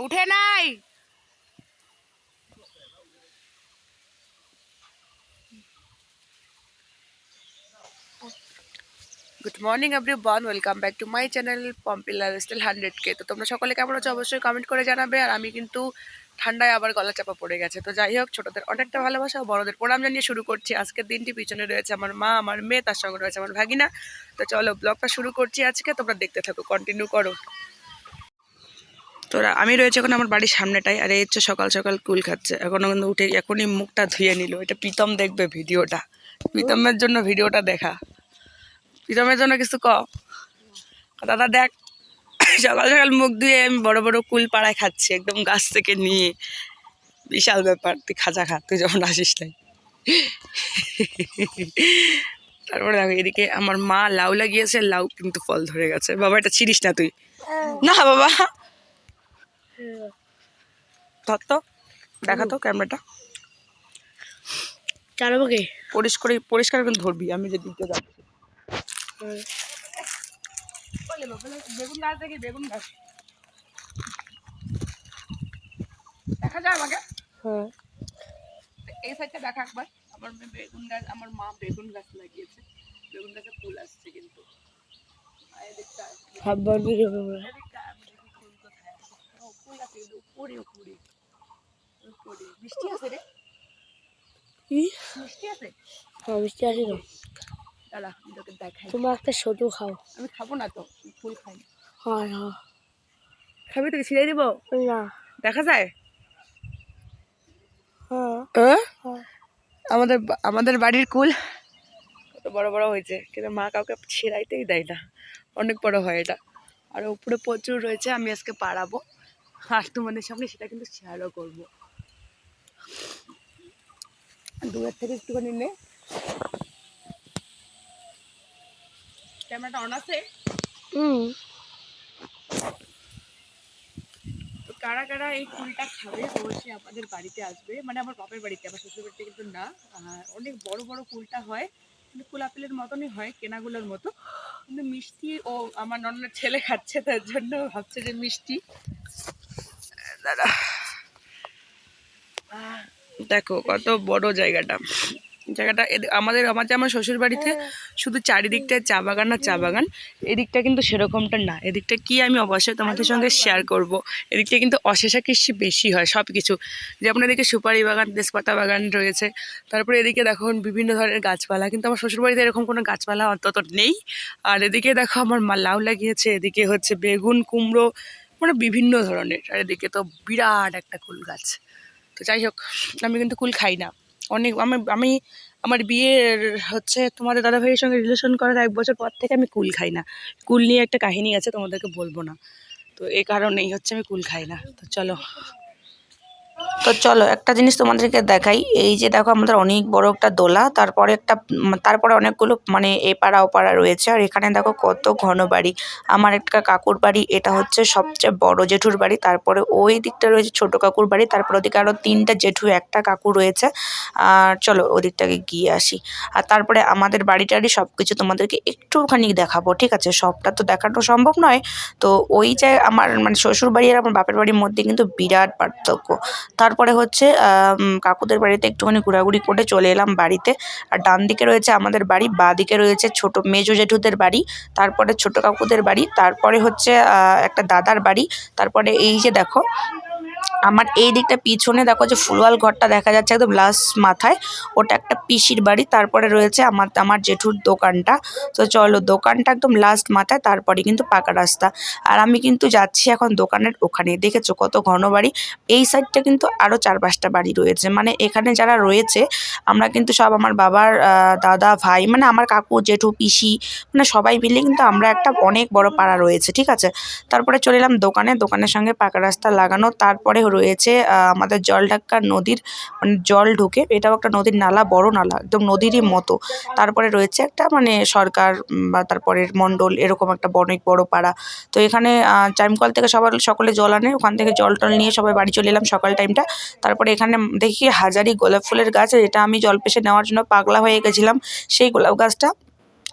উঠে নাই। Good morning everyone, welcome back to my channel Pompi lifestyle 100K। তো তোমরা সকলে কেমন আছো অবশ্যই কমেন্ট করে জানাবে। আর আমি কিন্তু ঠান্ডায় আবার গলা চাপা পড়ে গেছে। তো যাই হোক, ছোটদের অনেকটা ভালোবাসা ও বড়দের প্রণাম জানিয়ে শুরু করছি আজকের দিনটি। পিছনে রয়েছে আমার মা, আমার মেয়ে, তার সঙ্গে রয়েছে আমার ভাগিনা। তো চলো ব্লগটা শুরু করছি আজকে, তোমরা দেখতে থাকো, কন্টিনিউ করো। তোরা আমি রয়েছে এখন আমার বাড়ির সামনেটাই, আর এই হচ্ছে সকাল সকাল কুল খাচ্ছে। এখনো কিন্তু উঠে এখনই মুখটা ধুয়ে নিল। এটা প্রীতম দেখবে ভিডিওটা, প্রীতমের জন্য ভিডিওটা দেখা। প্রীতমের জন্য কিছু দাদা দেখ, সকাল সকাল মুখ ধুয়ে আমি বড় বড় কুল পাড়ায় খাচ্ছি, একদম গাছ থেকে নিয়ে। বিশাল ব্যাপার, তুই খাজা খা, তুই যখন আসিস নাই। তারপরে দেখো এদিকে আমার মা লাউ লাগিয়েছে, লাউ কিন্তু ফল ধরে গেছে। বাবা এটা ছিড়িস না তুই, না বাবা। ধর তো, দেখা তো ক্যামেরাটা চালাবো পরিষ্কার করে ধরবি। আমি যে দিতে যাচ্ছি বেগুন গাছ দেখি, বেগুন গাছ দেখা যায় আমাকে। হ্যাঁ, এই সাইডটা দেখা একবার। আমার মেয়ে বেগুন গাছ, আমার মা বেগুন গাছ লাগিয়েছে। বেগুন গাছে ফুল আসছে কিন্তু। ফুল আছে কিন্তু উপরে উপরে উপরে। মিষ্টি আছে রে, মিষ্টি আছে। মিষ্টি আছে তো। দাঁড়া আমি তোকে দেখাই। তোমার একটা ছোট খাও। আমি খাবো না তো, ফুল খাই না। হ্যাঁ হ্যাঁ, খাবি তোকে ছিঁড়ে দিব? না দেখা যায়। হ্যাঁ, আমাদের আমাদের বাড়ির কুল কত বড় বড় হয়েছে, কিন্তু মা কাউকে ছিঁড়াইতেই দেয় না। অনেক বড় হয় এটা, আর উপরে প্রচুর রয়েছে। আমি আজকে পাড়াবো, আর তোমাদের সামনে সেটা কিন্তু শেয়ারও করবো। দূরের থেকে একটুখানি নে, ক্যামেরাটা অন আছে। তো কারা কারা এই কুলটা খাবে অবশ্যই আমাদের বাড়িতে আসবে, মানে আমার বাপের বাড়িতে, আমার শ্বশুর বাড়িতে কিন্তু না। অনেক বড় বড় কুলটা হয়, কিন্তু কুল আপেলের মতনই হয়, কেনাগুলোর মতো, কিন্তু মিষ্টি। ও আমার ননদের ছেলে খাচ্ছে, তার জন্য ভাবছে যে মিষ্টি। দাদা দেখো কত বড় জায়গাটা। আমার শ্বশুর বাড়িতে শুধু চারিদিকটায় চা বাগান আর চা বাগান। এদিকটা কিন্তু সেরকমটা না। এদিকটা কি আমি অবশ্যই তোমাদের সঙ্গে শেয়ার করব। এদিকটা কিন্তু অশেষা কৃষি বেশি হয় সব কিছু। যেমন এদিকে সুপারি বাগান, তেজপাতা বাগান রয়েছে। তারপরে এদিকে দেখো বিভিন্ন ধরনের গাছপালা, কিন্তু আমার শ্বশুর বাড়িতে এরকম কোনো গাছপালা অন্তত নেই। আর এদিকে দেখো আমার মা লাউ লাগিয়েছে, এদিকে হচ্ছে বেগুন, কুমড়ো, মানে বিভিন্ন ধরনের। আর এদিকে তো বিরাট একটা কুল গাছ। তো যাই হোক, আমি কিন্তু কুল খাই না। অনেক আমি আমার বিয়ের হচ্ছে তোমাদের দাদা ভাইয়ের সঙ্গে রিলেশন করার 1 বছর পর থেকে আমি কুল খাই না। কুল নিয়ে একটা কাহিনী আছে, তোমাদেরকে বলবো না। তো এই কারণেই হচ্ছে আমি কুল খাই না। তো চলো একটা জিনিস তোমাদেরকে দেখাই। এই যে দেখো আমাদের অনেক বড় একটা দোলা, তারপরে অনেকগুলো মানে এপাড়া ওপাড়া রয়েছে। আর এখানে দেখো কত ঘন বাড়ি। আমার একটা কাকুর বাড়ি, এটা হচ্ছে সবচেয়ে বড় জেঠুর বাড়ি। তারপরে ওই দিকটা রয়েছে ছোট কাকুর বাড়ি। তারপর ওদিকে আরো 3টা জেঠু, একটা কাকু রয়েছে। আর চলো ওদিকটাকে গিয়ে আসি। আর তারপরে আমাদের বাড়িটারই সব কিছু তোমাদেরকে একটুখানি দেখাবো, ঠিক আছে? সবটা তো দেখানো সম্ভব নয়। তো ওই যে আমার মানে শ্বশুর বাড়ি আর আমার বাপের বাড়ির মধ্যে কিন্তু বিরাট পার্থক্য। তারপরে হচ্ছে কাকুদের বাড়িতে একটুখানি ঘোরাঘুরি করে চলে এলাম বাড়িতে। আর ডান দিকে রয়েছে আমাদের বাড়ি, বাঁ দিকে রয়েছে ছোট মেজো জেঠুদের বাড়ি, তারপরে ছোট কাকুদের বাড়ি, তারপরে হচ্ছে একটা দাদার বাড়ি। তারপরে এই যে দেখো আমার এই দিকটা পিছনে দেখো যে ফুলওয়াল ঘরটা দেখা যাচ্ছে একদম লাস্ট মাথায়, ওটা একটা পিসির বাড়ি। তারপরে রয়েছে আমার জেঠুর দোকানটা। তো চলো, দোকানটা একদম লাস্ট মাথায়, তারপরে কিন্তু পাকা রাস্তা। আর আমি কিন্তু যাচ্ছি এখন দোকানের ওখানে। দেখেছো কত ঘন বাড়ি। এই সাইডটা কিন্তু আরও 4-5টা বাড়ি রয়েছে। মানে এখানে যারা রয়েছে আমরা কিন্তু সব আমার বাবার দাদা ভাই, মানে আমার কাকু জেঠু পিসি, মানে সবাই মিলে কিন্তু আমরা একটা অনেক বড় পাড়া রয়েছে, ঠিক আছে? তারপরে চলে এলাম দোকানের সঙ্গে পাকা রাস্তা লাগানো। তারপরে রয়েছে আমাদের জলঢাকা নদীর মানে জল ঢুকে, এটাও একটা নদীর নালা, বড় নালা, একদম নদীরই মতো। তারপরে রয়েছে একটা মানে সরকার বা তারপরে মণ্ডল, এরকম একটা অনেক বড় পাড়া। তো এখানে টাইমকল থেকে সকলে জল আনে, ওখান থেকে জল টল নিয়ে সবাই বাড়ি চলে এলাম সকাল টাইমটা। তারপরে এখানে দেখি হাজারি গোলাপ ফুলের গাছ, এটা আমি জল পেশে নেওয়ার জন্য পাগলা হয়ে গেছিলাম। সেই গোলাপ গাছটা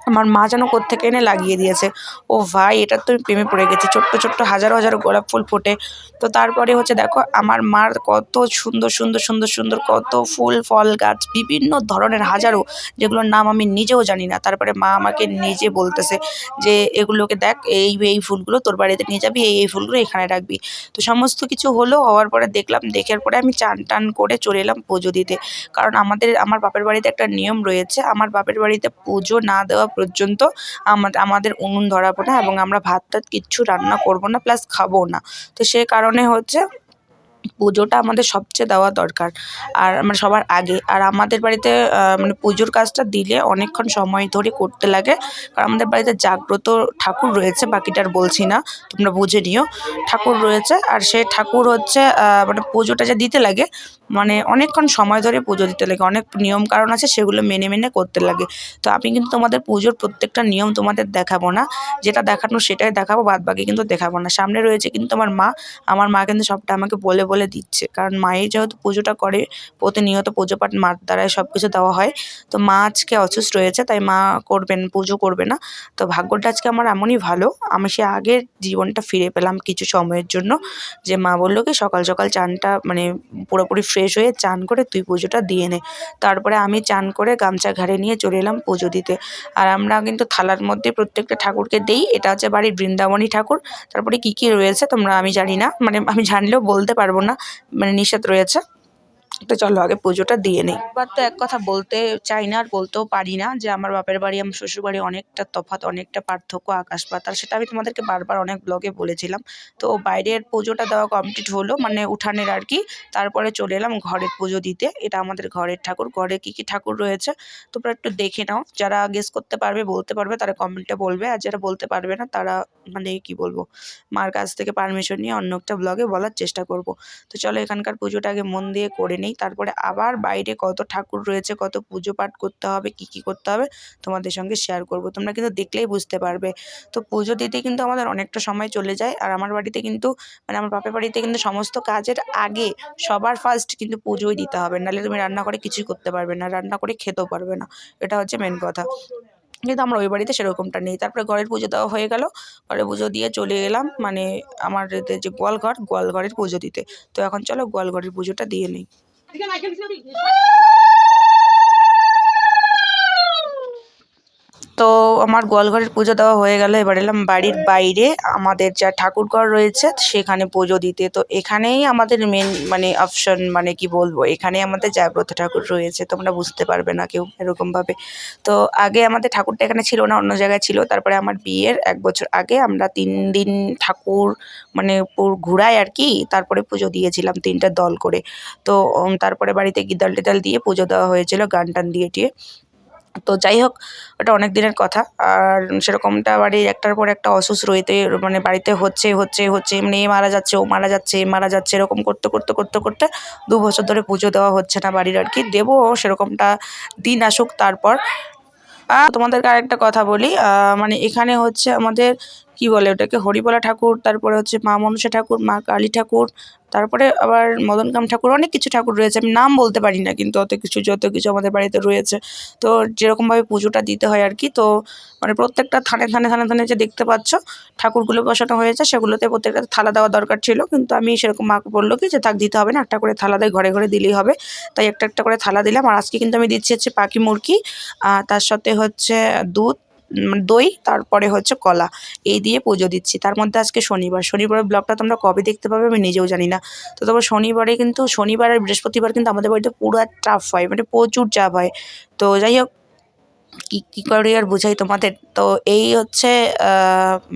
আমার মা যেন কোত্থেকে এনে লাগিয়ে দিয়েছে। ও ভাই, এটার তো আমি প্রেমে পড়ে গেছি। ছোট্ট ছোট্ট হাজারো হাজারো গোলাপ ফুল ফোটে। তো তারপরে হচ্ছে দেখো আমার মার কত সুন্দর সুন্দর সুন্দর সুন্দর কত ফুল ফল গাছ, বিভিন্ন ধরনের হাজারো, যেগুলোর নাম আমি নিজেও জানি না। তারপরে মা আমাকে নিজে বলতেছে যে এগুলোকে দেখ, এই এই ফুলগুলো তোর বাড়িতে নিয়ে যাবি, এই এই ফুলগুলো এখানে রাখবি। তো সমস্ত কিছু হলো, হওয়ার পরে দেখলাম, দেখার পরে আমি চান টান করে চলে এলাম পুজো দিতে। কারণ আমার বাপের বাড়িতে একটা নিয়ম রয়েছে, আমার বাপের বাড়িতে পুজো না দেওয়া পর্যন্ত আমাদের উনুন ধরাবো না, এবং আমরা ভাত টাত কিচ্ছু রান্না করবো না, প্লাস খাবো না। তো সে কারণে হচ্ছে পুজোটা আমাদের সবচেয়ে দেওয়া দরকার, আর মানে সবার আগে। আর আমাদের বাড়িতে মানে পুজোর কাজটা দিলে অনেকক্ষণ সময় ধরে করতে লাগে, কারণ আমাদের বাড়িতে জাগ্রত ঠাকুর রয়েছে, বাকিটা আর বলছি না, তোমরা বুঝে নিও। ঠাকুর রয়েছে, আর সেই ঠাকুর হচ্ছে মানে পুজোটা যে দিতে লাগে, মানে অনেকক্ষণ সময় ধরে পুজো দিতে লাগে, অনেক নিয়ম কারণ আছে, সেগুলো মেনে মেনে করতে লাগে। তো আমি কিন্তু তোমাদের পুজোর প্রত্যেকটা নিয়ম তোমাদের দেখাবো না, যেটা দেখানো সেটাই দেখাবো, বাদ বাকি কিন্তু দেখাবো না। সামনে রয়েছে কিন্তু আমার মা কিন্তু সবটা আমাকে বলে বলে দিচ্ছে, কারণ মায়ের যেহেতু পুজোটা করে প্রতিনিয়ত, পুজো পাঠ মার দ্বারাই সব কিছু দেওয়া হয়। তো মা আজকে অসুস্থ রয়েছে, তাই মা পুজো করবে না। তো ভাগ্যটা আজকে আমার এমনই ভালো, আমি সে আগের জীবনটা ফিরে পেলাম কিছু সময়ের জন্য। যে মা বললো কি সকাল সকাল চানটা মানে পুরোপুরি ফ্রেশ হয়ে চান করে তুই পুজোটা দিয়ে নে। তারপরে আমি চান করে গামছা ঘাড়ে নিয়ে চলে এলাম পুজো দিতে। আর আমরা কিন্তু থালার মধ্যে প্রত্যেকটা ঠাকুরকে দেই, এটা হচ্ছে বাড়ির বৃন্দাবনী ঠাকুর। তারপরে কি কি রয়েছে আমি জানি না, মানে আমি জানলেও বলতে পারবো না, মানে নিষেধ রয়েছে। তো চলো আগে পুজোটা দিয়ে নিই। এবার তো এক কথা বলতে চাই না, আর বলতেও পারি না, যে আমার বাপের বাড়ি আমার শ্বশুর বাড়ি অনেকটা তফাৎ, অনেকটা পার্থক্য আকাশ পাতাল। সেটা আমি তোমাদেরকে বারবার অনেক ব্লগে বলেছিলাম। তো বাইরের পুজোটা দেওয়া কমপ্লিট হলো, মানে উঠানের আর কি। তারপরে চলে এলাম ঘরের পুজো দিতে। এটা আমাদের ঘরের ঠাকুর। ঘরে কি কি ঠাকুর রয়েছে তোমরা একটু দেখে নাও, যারা গেস করতে পারবে বলতে পারবে তারা কমেন্টে বলবে, আর যারা বলতে পারবে না তারা মানে কি বলবো, মার কাছ থেকে পারমিশন নিয়ে অন্য একটা ব্লগে বলার চেষ্টা করব। তো চলো এখানকার পুজোটা আগে মন দিয়ে করে নিই, তারপরে আবার বাইরে কত ঠাকুর রয়েছে, কত পুজো পাঠ করতে হবে, কি কি করতে হবে তোমাদের সঙ্গে শেয়ার করব, তোমরা কিন্তু দেখলেই বুঝতে পারবে। তো পুজো দিতে কিন্তু আমাদের অনেকটা সময় চলে যায়, আর আমার বাড়িতে কিন্তু মানে আমার বাপের বাড়িতে কিন্তু সমস্ত কাজের আগে সবার ফার্স্ট কিন্তু পুজোই দিতে হবে, নাহলে তুমি রান্না করে কিছুই করতে পারবে না, রান্না করে খেতেও পারবে না। এটা হচ্ছে মেন কথা। কিন্তু আমরা ওই বাড়িতে সেরকমটা নেই। তারপরে ঘরের পুজো দেওয়া হয়ে গেল, ঘরের পুজো দিয়ে চলে এলাম মানে আমার যে গোয়ালঘরের পুজো দিতে। তো এখন চলো গোয়ালঘরের পুজোটা দিয়ে নিই। তো আমার গোয়ালঘরের পুজো দেওয়া হয়ে গেল, এবার এলাম বাড়ির বাইরে আমাদের যা ঠাকুরঘর রয়েছে সেখানে পুজো দিতে। তো এখানেই আমাদের মেন মানে অপশন, মানে কি বলবো, এখানেই আমাদের জাগ্রত ঠাকুর রয়েছে, তোমরা বুঝতে পারবে না কেউ এরকমভাবে। তো আগে আমাদের ঠাকুরটা এখানে ছিল না, অন্য জায়গায় ছিল। তারপরে আমার বিয়ের 1 বছর আগে আমরা 3 দিন ঠাকুর মানে ঘুরাই আর কি, তারপরে পুজো দিয়েছিলাম 3টে দল করে। তো তারপরে বাড়িতে গিদাল টিদাল দিয়ে পুজো দেওয়া হয়েছিল, গান টান দিয়ে টিয়ে। তো যাই হোক, ওটা অনেক দিনের কথা। আর সেরকমটা বাড়ির একটার পর একটা অসুস্থ রইতে মানে বাড়িতে হচ্ছে মানে এ মারা যাচ্ছে, ও মারা যাচ্ছে, এ মারা যাচ্ছে, এরকম করতে করতে করতে করতে 2 বছর ধরে পুজো দেওয়া হচ্ছে না বাড়ির আর কি। দেবো সেরকমটা দিন আসুক তারপর। তোমাদেরকে আরেকটা কথা বলি, মানে এখানে হচ্ছে আমাদের কি বলে ওটাকে, হরিবলা ঠাকুর, তারপরে হচ্ছে মা মনসা ঠাকুর, মা কালী ঠাকুর, তারপরে আবার মদনকাম ঠাকুর, অনেক কিছু ঠাকুর রয়েছে, আমি নাম বলতে পারি না, কিন্তু যত কিছু আমাদের বাড়িতে রয়েছে। তো যেরকমভাবে পুজোটা দিতে হয় আর কি, তো মানে প্রত্যেকটা থানে যে দেখতে পাচ্ছ ঠাকুরগুলো বসানো হয়েছে, সেগুলোতে প্রত্যেকটা থালা দেওয়া দরকার ছিল, কিন্তু আমি সেরকম মাকে বললো কি যে থাক, দিতে হবে না, একটা করে থালা দেয়, ঘরে ঘরে দিলেই হবে। তাই একটা একটা করে থালা দিলাম। আর আজকে কিন্তু আমি দিচ্ছি হচ্ছে পাকি মুরগি, তার সাথে হচ্ছে দুধ, দই, তারপরে হচ্ছে কলা, এই দিয়ে পুজো দিচ্ছি। তার মধ্যে আজকে শনিবারের ব্লগটা তোমরা কবে দেখতে পাবে আমি নিজেও জানি না। তো তবে শনিবার আর বৃহস্পতিবার কিন্তু আমাদের বাড়িতে পুরো চাপ হয়, মানে প্রচুর চাপ হয়। তো যাই হোক, কী করে আর বোঝাই তোমাদের। তো এই হচ্ছে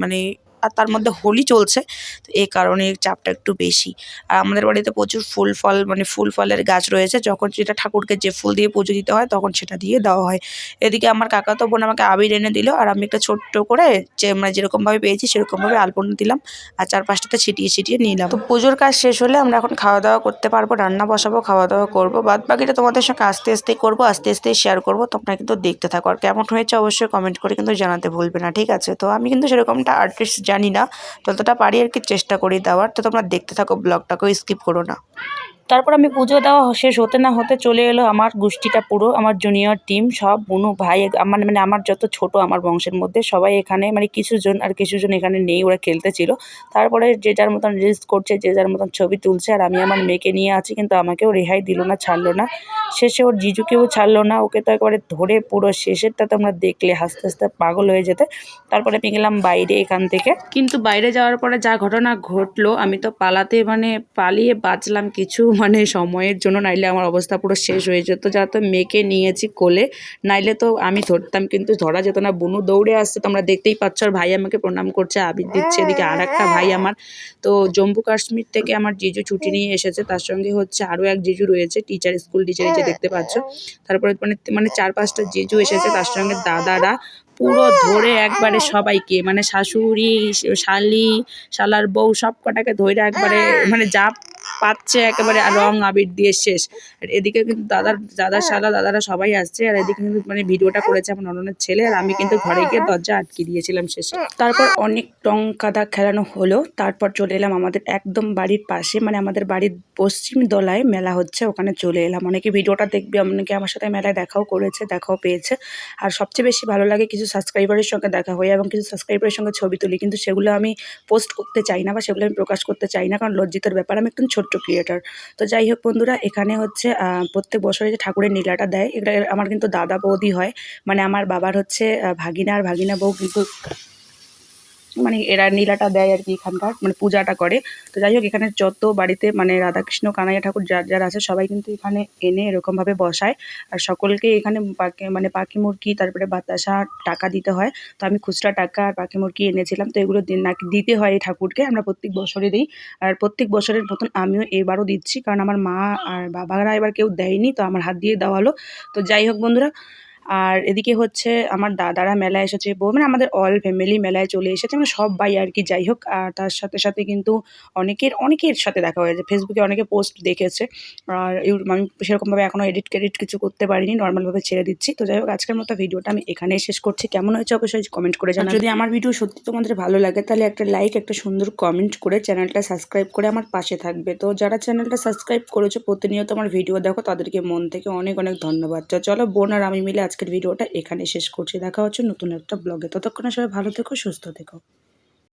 মানে, আর তার মধ্যে হোলি চলছে, তো এই কারণে চাপটা একটু বেশি। আর আমাদের বাড়িতে প্রচুর ফুল ফলের গাছ রয়েছে, যখন যেটা ঠাকুরকে যে ফুল দিয়ে পুজো দিতে হয় তখন সেটা দিয়ে দেওয়া হয়। এদিকে আমার কাকাতো বোন আমাকে আবির এনে দিল, আর আমি একটা ছোট্ট করে যে মানে যেরকমভাবে পেয়েছি সেরকমভাবে আলপনা দিলাম, আর 4-5টাতে ছিটিয়ে নিলাম। তো পুজোর কাজ শেষ হলে আমরা এখন খাওয়া দাওয়া করতে পারবো, রান্না বসাবো, খাওয়া দাওয়া করবো, বাদ বাকিটা তোমাদের সঙ্গে আস্তে আস্তেই করবো, আস্তে আস্তেই শেয়ার করবো। তোমরা কিন্তু দেখতে থাকো, আর কেমন হয়েছে অবশ্যই কমেন্ট করে কিন্তু জানাতে ভুলবে না, ঠিক আছে? তো আমি কিন্তু সেরকমটা আর্টিস্ট জানি না, যতটা পারি আর কি চেষ্টা করি দেওয়ার। তো তোমরা দেখতে থাকো, ব্লগটাকেও স্কিপ করো না। তারপর আমি পুজো দেওয়া শেষ হতে না হতে চলে এলো আমার গোষ্ঠীটা পুরো, আমার জুনিয়র টিম সব বুনু ভাই আমার মানে আমার যত ছোট আমার বংশের মধ্যে সবাই এখানে, মানে কিছুজন আর কিছুজন এখানে নেই, ওরা খেলতে ছিল। তারপরে যে যার মতন রিলস করছে, যে যার মতন ছবি তুলছে, আর আমি আমার মেয়েকে নিয়ে আছি, কিন্তু আমাকেও রেহাই দিল না, ছাড়লো না। শেষে ওর জিজুকেও ছাড়লো না, ওকে তো একবারে ধরে পুরো শেষেরটা তোমরা দেখলে হাসতে হাসতে পাগল হয়ে যেতে। তারপরে আমি গেলাম বাইরে এখান থেকে, কিন্তু বাইরে যাওয়ার পরে যা ঘটনা ঘটলো, আমি তো পালাতে মানে পালিয়ে বাঁচলাম কিছু মানে সময়ের জন্য, নাইলে আমার অবস্থা পুরো শেষ হয়ে যেত। যা তো মেয়েকে নিয়েছি কোলে, নাইলে তো আমি ধরতাম, কিন্তু ধরা যেত না। বুনু দৌড়ে আসছে, তোমরা দেখতেই পাচ্ছ, আর ভাই আমাকে প্রণাম করছে, আবির দিচ্ছে। এদিকে আর একটা ভাই আমার তো জম্মু কাশ্মীর থেকে আমার জিজু ছুটি নিয়ে এসেছে, তার সঙ্গে হচ্ছে আরও এক জিজু রয়েছে, টিচার, স্কুল টিচার, এই যে দেখতে পাচ্ছ। তারপরে মানে মানে 4-5টা জিজু এসেছে, তার সঙ্গে দাদারা পুরো ধরে একবারে সবাইকে, মানে শাশুড়ি, শালি, শালার বউ সব কটাকে ধরে একবারে মানে যা পাচ্ছে একেবারে রং আবির দিয়ে শেষ। আর এদিকে কিন্তু দাদার শালা দাদারা সবাই আসছে, আর এদিকে কিন্তু মানে ভিডিওটা করেছে আমার ননদের ছেলে, আর আমি কিন্তু ঘরে গিয়ে দরজা আটকে দিয়েছিলাম শেষে। তারপর অনেক রং কাদা খেলানো হলো, তারপর চলে এলাম আমাদের একদম বাড়ির পাশে, মানে আমাদের বাড়ির পশ্চিম দলায় মেলা হচ্ছে, ওখানে চলে এলাম। অনেকে ভিডিওটা দেখবে, অনেকে আমার সাথে মেলায় দেখাও করেছে, দেখাও পেয়েছে। আর সবচেয়ে বেশি ভালো লাগে কিছু সাবস্ক্রাইবারের সঙ্গে দেখা হয় এবং কিছু সাবস্ক্রাইবারের সঙ্গে ছবি তুলি, কিন্তু সেগুলো আমি পোস্ট করতে চাই না বা সেগুলো আমি প্রকাশ করতে চাই না, কারণ লজ্জিতের ব্যাপার, আমি একদম ছোট্ট ক্রিয়েটার। তো যাই হোক বন্ধুরা, এখানে হচ্ছে প্রত্যেক বছরে যে ঠাকুরের নীলাটা দেয়, এটা আমার কিন্তু দাদা বৌদি হয়, মানে আমার বাবার হচ্ছে ভাগিনা আর ভাগিনা বউ, কিন্তু মানে এরা নীলাটা দেয় আর কি, এখানকার মানে পূজাটা করে। তো যাই হোক, এখানে যত বাড়িতে মানে রাধাকৃষ্ণ কানাইয়া ঠাকুর যার যার আছে সবাই কিন্তু এখানে এনে এরকমভাবে বসায়, আর সকলকে এখানে মানে পাখি মুরগি, তারপরে বাতাসা, টাকা দিতে হয়। তো আমি খুচরা টাকা আর পাখি মুরগি এনেছিলাম, তো এগুলো নাকি দিতে হয় এই ঠাকুরকে, আমরা প্রত্যেক বছরে দিই। আর প্রত্যেক বছরের মতন আমিও এবারও দিচ্ছি, কারণ আমার মা আর বাবারা এবার কেউ দেয়নি, তো আমার হাত দিয়ে দেওয়া হলো। তো যাই হোক বন্ধুরা, আর এদিকে হচ্ছে আমার দাদারা মেলায় এসেছে, মানে আমাদের অল ফ্যামিলি মেলায় চলে এসেছে, মানে সবাই আর কি। যাই হোক, আর তার সাথে সাথে কিন্তু অনেকের সাথে দেখা হয়েছে, ফেসবুকে অনেকে পোস্ট দেখেছে। আর আমি সেরকমভাবে এখনও এডিট কিছু করতে পারিনি, নর্মালভাবে ছেড়ে দিচ্ছি। তো যাই হোক, আজকের মতো ভিডিওটা আমি এখানেই শেষ করছি। কেমন হয়েছে অবশ্যই কমেন্ট করে জানাবেন। যদি আমার ভিডিও সত্যি তোমাদের ভালো লাগে, তাহলে একটা লাইক, একটা সুন্দর কমেন্ট করে চ্যানেলটা সাবস্ক্রাইব করে আমার পাশে থাকবে। তো যারা চ্যানেলটা সাবস্ক্রাইব করেছো, প্রতিনিয়ত আমার ভিডিও দেখো, তাদেরকে মন থেকে অনেক অনেক ধন্যবাদ। তো চলো, বোন আর আমি মিলে আজকের ভিডিওটা এখানে শেষ করছি। দেখা হচ্ছে নতুন একটা ব্লগে। ততক্ষণে সবাই ভালো থেকো, সুস্থ থেকো।